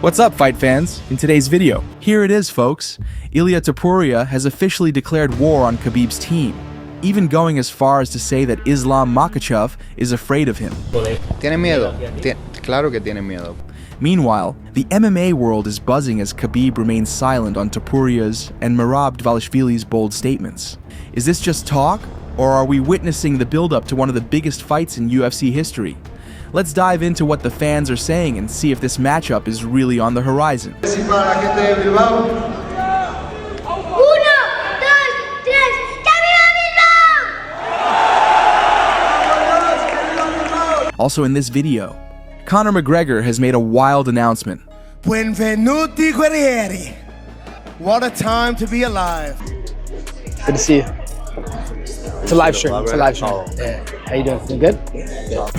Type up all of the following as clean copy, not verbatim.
What's up, fight fans? In today's video, here it is, folks. Ilia Topuria has officially declared war on Khabib's team, even going as far as to say that Islam Makhachev is afraid of him. Tiene miedo. Claro que tiene miedo. Meanwhile, the MMA world is buzzing as Khabib remains silent on Topuria's and Merab bold statements. Is this just talk, or are we witnessing the buildup to one of the biggest fights in UFC history? Let's dive into what the fans are saying and see if this matchup is really on the horizon. Also in this video, Conor McGregor has made a wild announcement. Benvenuti guerrieri. What a time to be alive. Good to see you. It's a live stream. It's a live stream. Yeah. How you doing? You good? Yeah.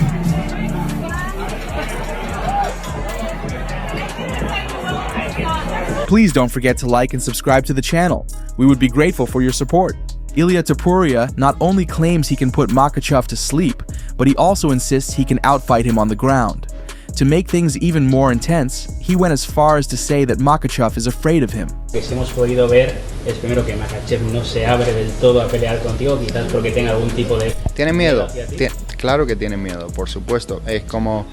Please don't forget to like and subscribe to the channel. We would be grateful for your support. Ilia Topuria not only claims he can put Makhachev to sleep, but he also insists he can outfight him on the ground. To make things even more intense, he went as far as to say that Makhachev is afraid of him. Lo que hemos podido ver es primero que Makhachev no se abre del todo a pelear contigo, quizás porque tenga algún tipo de... Tiene miedo. Claro que tiene miedo, por supuesto. Es como,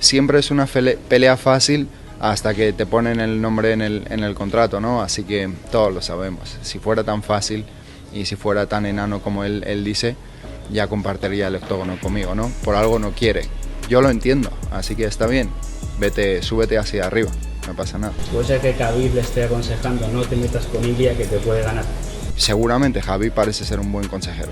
siempre es una pelea fácil hasta que te ponen el nombre en el contrato, ¿no? Así que todos lo sabemos. Si fuera tan fácil y si fuera tan enano como él dice, ya compartiría el octógono conmigo, ¿no? Por algo no quiere. Yo lo entiendo, así que está bien. Súbete hacia arriba, no pasa nada. Puede ser que Khabib le esté aconsejando no te metas con Ilia, que te puede ganar. Seguramente Khabib parece ser un buen consejero.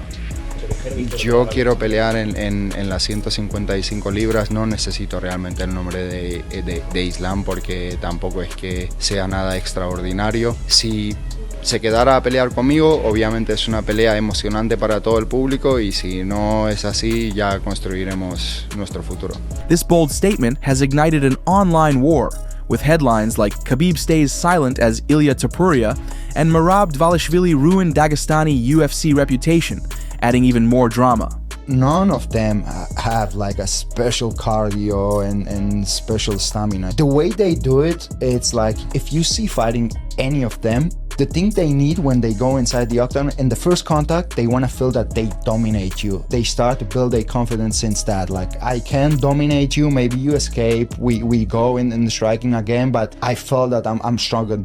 Yo quiero pelear en las 155 libras, no necesito realmente el nombre de Islam porque tampoco es que sea nada extraordinario. Si se quedara a pelear conmigo, obviamente es una pelea emocionante para todo el público y si no es así, ya construiremos nuestro futuro. This bold statement has ignited an online war, with headlines like Khabib stays silent as Ilia Topuria and Merab ruined Dagestani UFC reputation, adding even more drama. None of them have like a special cardio and special stamina. The way they do it, it's like if you see fighting any of them, the thing they need when they go inside the octagon, in the first contact, they want to feel that they dominate you. They start to build their confidence since that. Like, I can dominate you, maybe you escape, we go in the striking again, but I felt that I'm stronger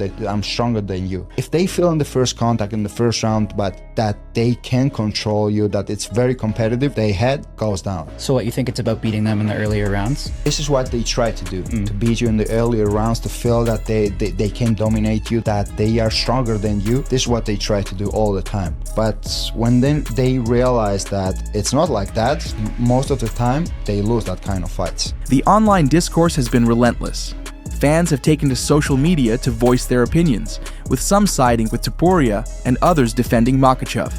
than you. If they feel in the first contact, in the first round, but that they can control you, that it's very competitive, their head goes down. So what, you think it's about beating them in the earlier rounds? This is what they try to do, to beat you in the earlier rounds, to feel that they can dominate you, that they are stronger than you. This is what they try to do all the time. But when then they realize that it's not like that, most of the time they lose that kind of fights. The online discourse has been relentless. Fans have taken to social media to voice their opinions, with some siding with Topuria and others defending Makhachev.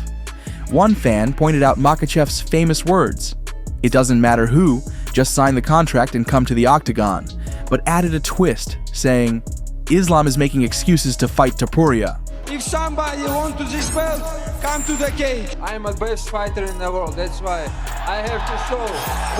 One fan pointed out Makhachev's famous words, "It doesn't matter who, just sign the contract and come to the octagon," but added a twist, saying, Islam is making excuses to fight Topuria. If somebody wants to this belt, come to the cage. I am the best fighter in the world, that's why I have to show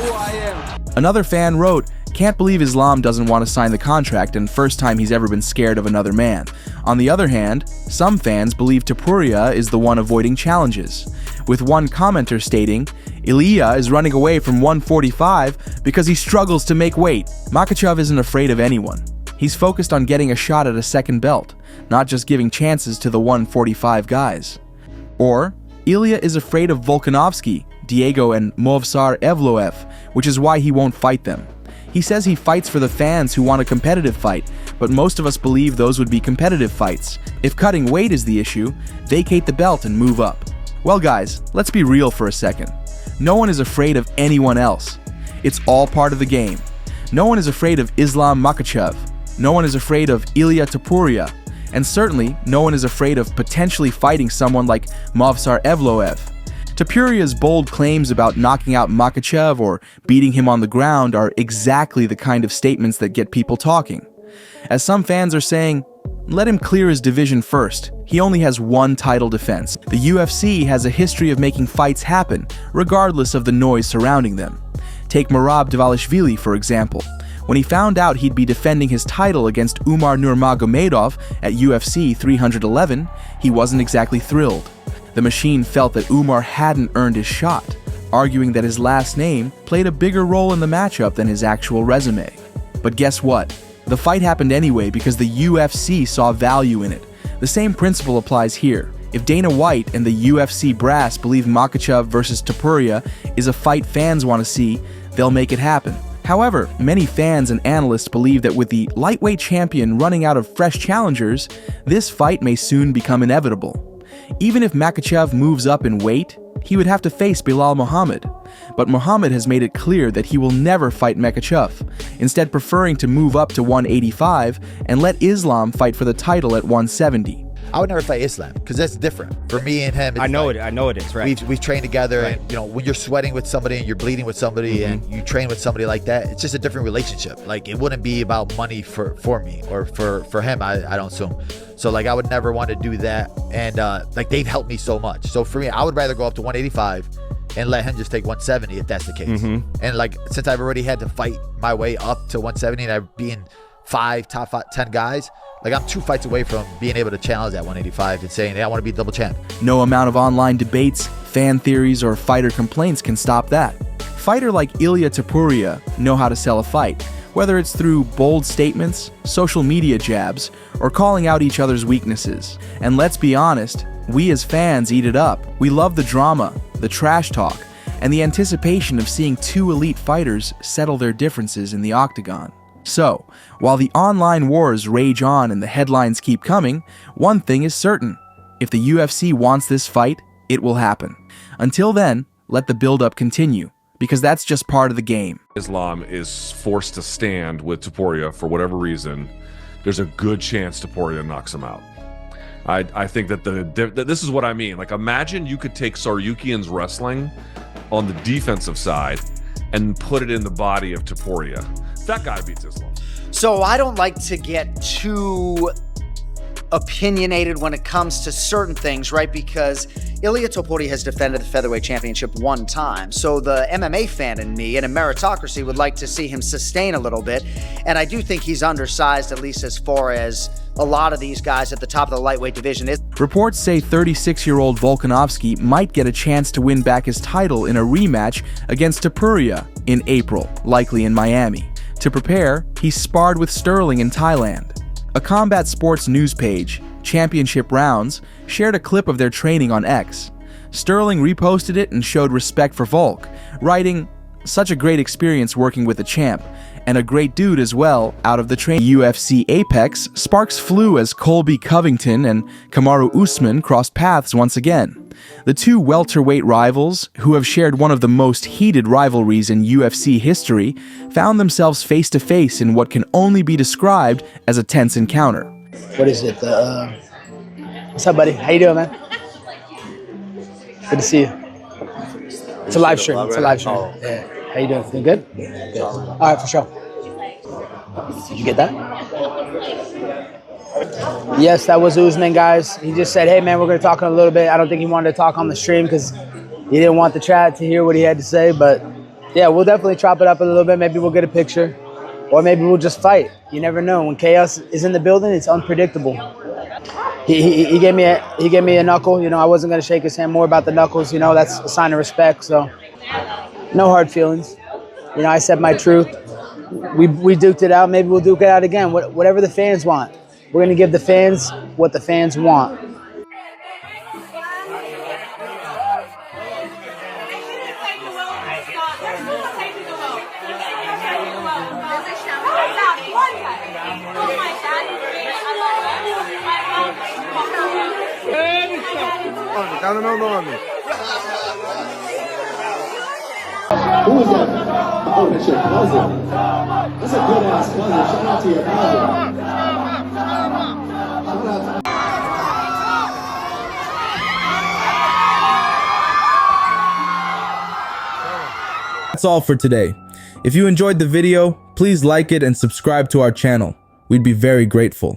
who I am. Another fan wrote, "Can't believe Islam doesn't want to sign the contract and first time he's ever been scared of another man." On the other hand, some fans believe Topuria is the one avoiding challenges, with one commenter stating, "Ilia is running away from 145 because he struggles to make weight." Makhachev isn't afraid of anyone. He's focused on getting a shot at a second belt, not just giving chances to the 145 guys. Or, Ilia is afraid of Volkanovski, Diego and Movsar Evloev, which is why he won't fight them. He says he fights for the fans who want a competitive fight, but most of us believe those would be competitive fights. If cutting weight is the issue, vacate the belt and move up. Well guys, let's be real for a second. No one is afraid of anyone else. It's all part of the game. No one is afraid of Islam Makhachev. No one is afraid of Ilia Topuria, and certainly no one is afraid of potentially fighting someone like Movsar Evloev. Topuria's bold claims about knocking out Makhachev or beating him on the ground are exactly the kind of statements that get people talking. As some fans are saying, let him clear his division first. He only has one title defense. The UFC has a history of making fights happen, regardless of the noise surrounding them. Take Merab for example. When he found out he'd be defending his title against Umar Nurmagomedov at UFC 311, he wasn't exactly thrilled. The machine felt that Umar hadn't earned his shot, arguing that his last name played a bigger role in the matchup than his actual resume. But guess what? The fight happened anyway because the UFC saw value in it. The same principle applies here. If Dana White and the UFC brass believe Makhachev versus Topuria is a fight fans want to see, they'll make it happen. However, many fans and analysts believe that with the lightweight champion running out of fresh challengers, this fight may soon become inevitable. Even if Makhachev moves up in weight, he would have to face Belal Muhammad. But Muhammad has made it clear that he will never fight Makhachev, instead preferring to move up to 185 and let Islam fight for the title at 170. I would never fight Islam because that's different for me and him. I know it is, right? We've trained together, right. And you know, when you're sweating with somebody and you're bleeding with somebody and you train with somebody like that, it's just a different relationship. Like, it wouldn't be about money for me or for him, I don't assume. So like, I would never want to do that, and like, they've helped me so much. So for me, I would rather go up to 185 and let him just take 170 if that's the case. And like, since I've already had to fight my way up to 170 and I've been top 10 guys, like, I'm 2 fights away from being able to challenge that 185 and saying, hey, I want to be double champ. No amount of online debates, fan theories, or fighter complaints can stop that. Fighter like Ilia Topuria know how to sell a fight, whether it's through bold statements, social media jabs, or calling out each other's weaknesses. And let's be honest, we as fans eat it up. We love the drama, the trash talk, and the anticipation of seeing two elite fighters settle their differences in the octagon. So, while the online wars rage on and the headlines keep coming, one thing is certain. If the UFC wants this fight, it will happen. Until then, let the build-up continue, because that's just part of the game. Islam is forced to stand with Topuria for whatever reason. There's a good chance Topuria knocks him out. I think that this is what I mean. Like, imagine you could take Saryukian's wrestling on the defensive side and put it in the body of Topuria. That guy beats Islam. So I don't like to get too opinionated when it comes to certain things, right? Because Ilia Topuria has defended the featherweight championship 1 time. So the MMA fan in me, in a meritocracy, would like to see him sustain a little bit. And I do think he's undersized, at least as far as a lot of these guys at the top of the lightweight division is. Reports say 36-year-old Volkanovski might get a chance to win back his title in a rematch against Topuria in April, likely in Miami. To prepare, he sparred with Sterling in Thailand. A combat sports news page, Championship Rounds, shared a clip of their training on X. Sterling reposted it and showed respect for Volk, writing, "Such a great experience working with the champ, and a great dude as well out of the training." UFC Apex, sparks flew as Colby Covington and Kamaru Usman crossed paths once again. The two welterweight rivals, who have shared one of the most heated rivalries in UFC history, found themselves face to face in what can only be described as a tense encounter. What is it? What's up, buddy? How you doing, man? Good to see you. It's a live stream. It's a live stream. Yeah. How you doing? Doing good? Good. All right, for sure. Did you get that? Yes, that was Usman, guys. He just said, hey, man, we're going to talk in a little bit. I don't think he wanted to talk on the stream because he didn't want the chat to hear what he had to say. But, yeah, we'll definitely chop it up a little bit. Maybe we'll get a picture. Or maybe we'll just fight. You never know. When chaos is in the building, it's unpredictable. He gave me a knuckle. You know, I wasn't going to shake his hand. More about the knuckles. You know, that's a sign of respect. So, no hard feelings. You know, I said my truth. We duked it out. Maybe we'll duke it out again. Whatever the fans want. We're going to give the fans what the fans want. Who is that? Oh, that's your cousin. That's a good ass cousin. Shout out to your cousin. That's all for today. If you enjoyed the video, please like it and subscribe to our channel. We'd be very grateful.